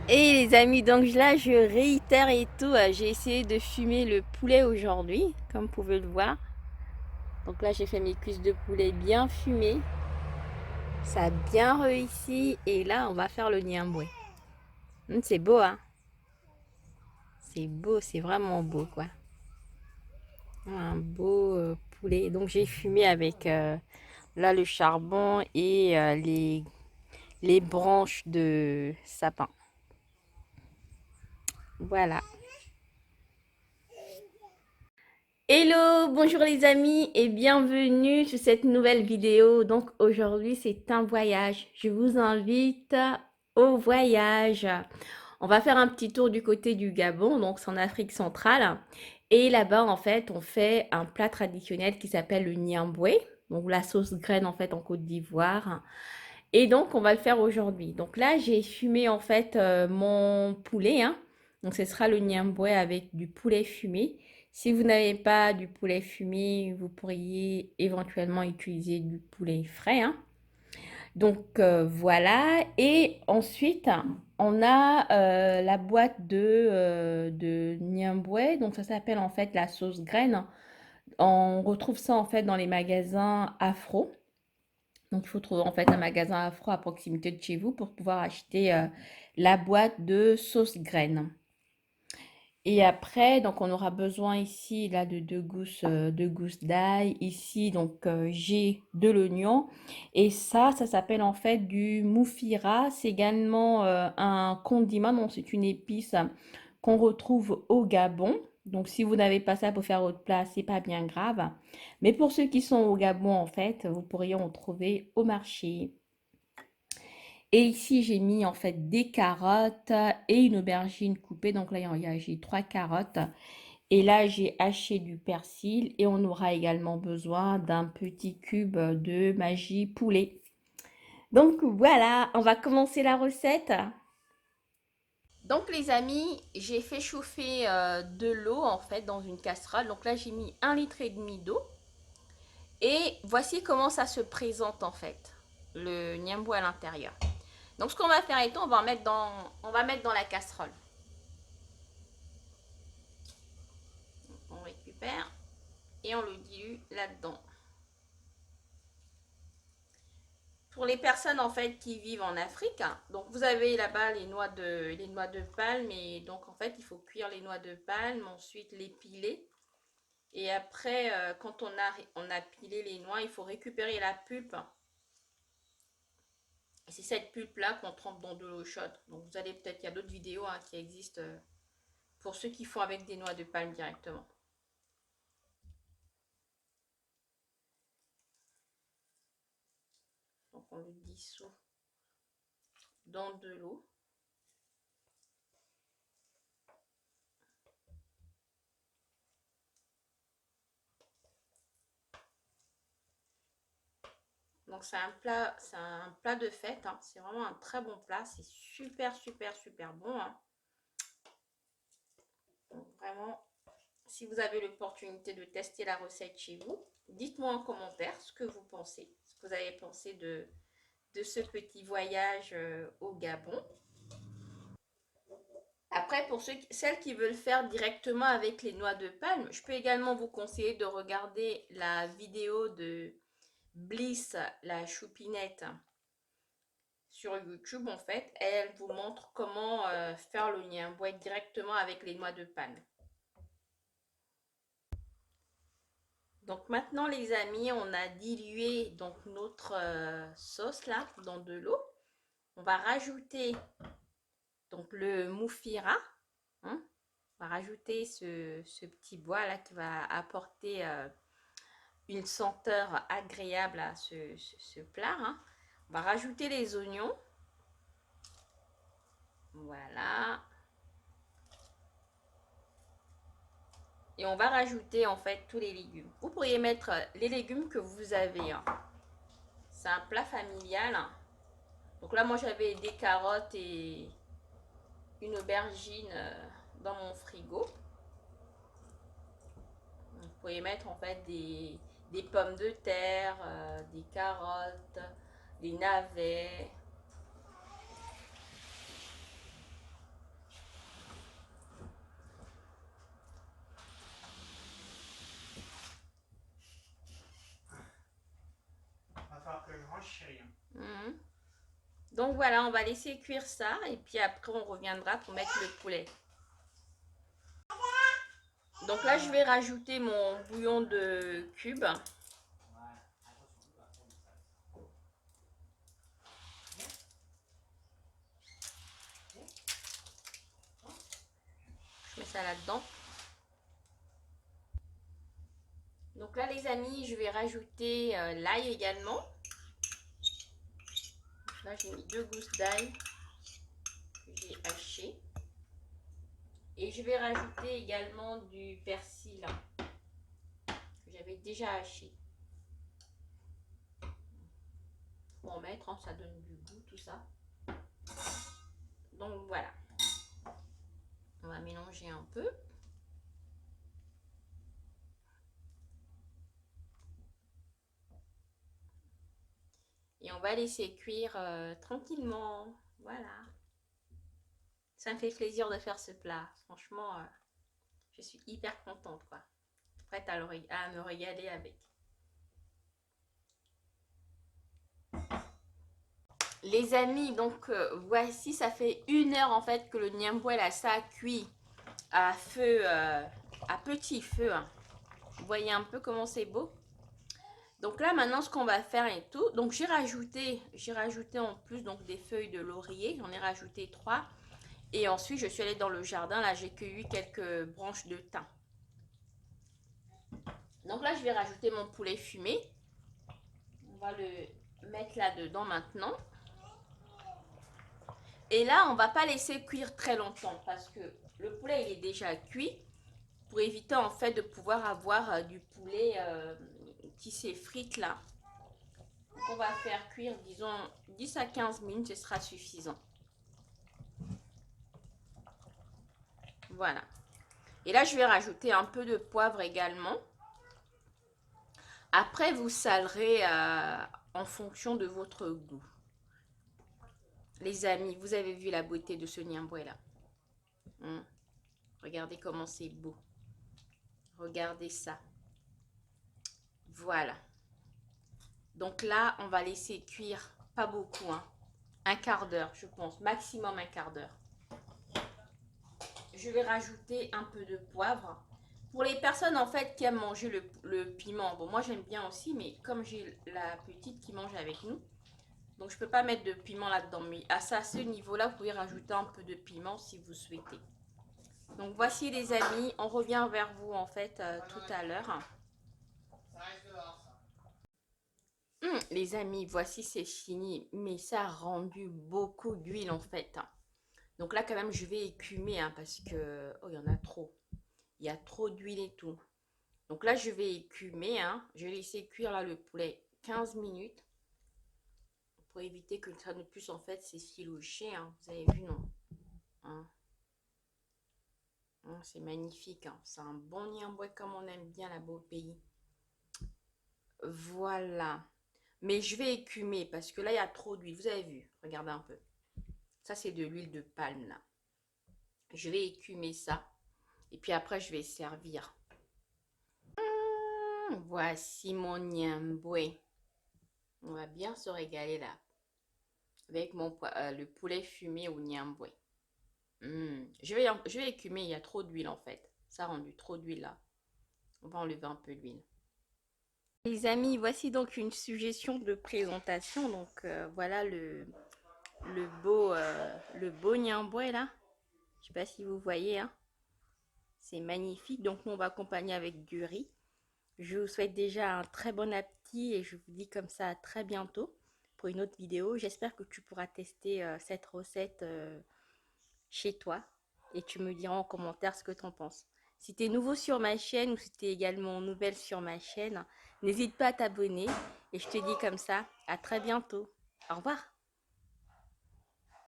Et les amis, donc là je réitère et tout, j'ai essayé de fumer le poulet aujourd'hui, comme vous pouvez le voir. Donc là j'ai fait mes cuisses de poulet bien fumées, ça a bien réussi et là on va faire le niamboué. C'est beau hein, c'est beau, c'est vraiment beau quoi. Un beau poulet. Donc j'ai fumé avec là le charbon et les branches de sapin. Voilà. Hello, bonjour les amis et bienvenue sur cette nouvelle vidéo. Donc aujourd'hui c'est un voyage. Je vous invite au voyage. On va faire un petit tour du côté du Gabon, donc c'est en Afrique centrale. Et là-bas en fait on fait un plat traditionnel qui s'appelle le niamboué. Donc la sauce graine en fait en Côte d'Ivoire. Et donc on va le faire aujourd'hui. Donc là j'ai fumé en fait mon poulet, hein. Donc ce sera le niamboué avec du poulet fumé. Si vous n'avez pas du poulet fumé, vous pourriez éventuellement utiliser du poulet frais, hein. Donc voilà. Et ensuite, on a la boîte de niamboué. Donc ça s'appelle en fait la sauce graine. On retrouve ça en fait dans les magasins Afro. Donc il faut trouver en fait un magasin Afro à proximité de chez vous pour pouvoir acheter la boîte de sauce graine. Et après, donc on aura besoin ici là de deux gousses d'ail. Ici, donc j'ai de l'oignon. Et ça s'appelle en fait du moufira. C'est également un condiment, donc c'est une épice qu'on retrouve au Gabon. Donc si vous n'avez pas ça pour faire votre plat, c'est pas bien grave. Mais pour ceux qui sont au Gabon, en fait, vous pourriez en trouver au marché. Et ici, j'ai mis en fait des carottes et une aubergine coupée. Donc là, j'ai 3 carottes. Et là, j'ai haché du persil et on aura également besoin d'un petit cube de magie poulet. Donc voilà, on va commencer la recette. Donc les amis, j'ai fait chauffer de l'eau en fait dans une casserole. Donc là, j'ai mis 1,5 litre d'eau. Et voici comment ça se présente en fait, le niambou à l'intérieur. Donc ce qu'on va faire est on va mettre dans la casserole. On récupère et on le dilue là-dedans. Pour les personnes en fait qui vivent en Afrique, hein, donc vous avez là-bas les noix de palme et donc en fait il faut cuire les noix de palme, ensuite les piler et après quand on a pilé les noix, il faut récupérer la pulpe. Et c'est cette pulpe là qu'on trempe dans de l'eau chaude. Donc vous allez peut-être, il y a d'autres vidéos hein, qui existent pour ceux qui font avec des noix de palme directement. Donc on le dissout dans de l'eau. Donc c'est un plat de fête, hein. C'est vraiment un très bon plat. C'est super, super, super bon, hein. Donc vraiment, si vous avez l'opportunité de tester la recette chez vous, dites-moi en commentaire ce que vous pensez, ce que vous avez pensé de ce petit voyage au Gabon. Après, pour celles qui veulent faire directement avec les noix de palme, je peux également vous conseiller de regarder la vidéo de Bliss, la choupinette, sur YouTube. En fait, elle vous montre comment faire le niamboué directement avec les noix de palme. Donc maintenant les amis, on a dilué donc notre sauce là dans de l'eau. On va rajouter donc le moufira, hein. On va rajouter ce petit bois là qui va apporter une senteur agréable à ce plat, hein. On va rajouter les oignons. Voilà. Et on va rajouter en fait tous les légumes. Vous pourriez mettre les légumes que vous avez, hein. C'est un plat familial, hein. Donc là, moi, j'avais des carottes et une aubergine dans mon frigo. Vous pouvez mettre en fait des pommes de terre, des carottes, des navets. Mhm. Donc voilà, on va laisser cuire ça et puis après on reviendra pour mettre le poulet. Donc là, je vais rajouter mon bouillon de cubes. Je mets ça là-dedans. Donc là, les amis, je vais rajouter l'ail également. Là, j'ai mis 2 gousses d'ail que j'ai haché. Et je vais rajouter également du persil que j'avais déjà haché. Faut en mettre, hein, ça donne du goût, tout ça. Donc voilà. On va mélanger un peu. Et on va laisser cuire tranquillement. Voilà. Ça me fait plaisir de faire ce plat. Franchement, je suis hyper contente, quoi. Prête à me régaler avec. Les amis, donc voici, ça fait 1 heure en fait que le niamboué là, ça a cuit à feu, à petit feu, hein. Vous voyez un peu comment c'est beau. Donc là maintenant ce qu'on va faire et tout, donc j'ai rajouté en plus donc des feuilles de laurier, j'en ai rajouté 3. Et ensuite je suis allée dans le jardin, là j'ai cueilli quelques branches de thym. Donc là je vais rajouter mon poulet fumé. On va le mettre là-dedans maintenant. Et là, on va pas laisser cuire très longtemps parce que le poulet il est déjà cuit pour éviter en fait de pouvoir avoir du poulet qui s'effrite là. Donc on va faire cuire disons 10 à 15 minutes, ce sera suffisant. Voilà. Et là, je vais rajouter un peu de poivre également. Après, vous salerez en fonction de votre goût. Les amis, vous avez vu la beauté de ce niamboué là. Regardez comment c'est beau. Regardez ça. Voilà. Donc là, on va laisser cuire, pas beaucoup, hein. Un quart d'heure, je pense, maximum un quart d'heure. Je vais rajouter un peu de poivre. Pour les personnes en fait qui aiment manger le piment, bon moi j'aime bien aussi, mais comme j'ai la petite qui mange avec nous, donc je peux pas mettre de piment là-dedans. Mais à ce niveau-là, vous pouvez rajouter un peu de piment si vous souhaitez. Donc voici les amis, on revient vers vous en fait tout à l'heure. Les amis, voici c'est fini, mais ça a rendu beaucoup d'huile en fait. Donc là quand même je vais écumer hein, parce que oh, il y en a trop. Il y a trop d'huile et tout. Donc là je vais écumer, hein. Je vais laisser cuire là le poulet 15 minutes pour éviter que ça ne puisse en fait s'effilocher. Hein. Vous avez vu non hein. C'est magnifique, hein. C'est un bon niamboué comme on aime bien là-bas au pays. Voilà. Mais je vais écumer parce que là, il y a trop d'huile. Vous avez vu? Regardez un peu. Ça, c'est de l'huile de palme, là. Je vais écumer ça. Et puis après, je vais servir. Voici mon niamboué. On va bien se régaler, là. Avec le poulet fumé au niamboué. Je vais écumer. Il y a trop d'huile, en fait. Ça a rendu trop d'huile, là. On va enlever un peu d'huile. Les amis, voici donc une suggestion de présentation. Donc, voilà le beau niamboué là. Je sais pas si vous voyez, hein. C'est magnifique. Donc nous on va accompagner avec du riz. Je vous souhaite déjà un très bon appétit et je vous dis comme ça à très bientôt pour une autre vidéo. J'espère que tu pourras tester cette recette chez toi et tu me diras en commentaire ce que tu en penses. Si tu es nouveau sur ma chaîne ou si tu es également nouvelle sur ma chaîne, n'hésite pas à t'abonner et je te dis comme ça à très bientôt. Au revoir.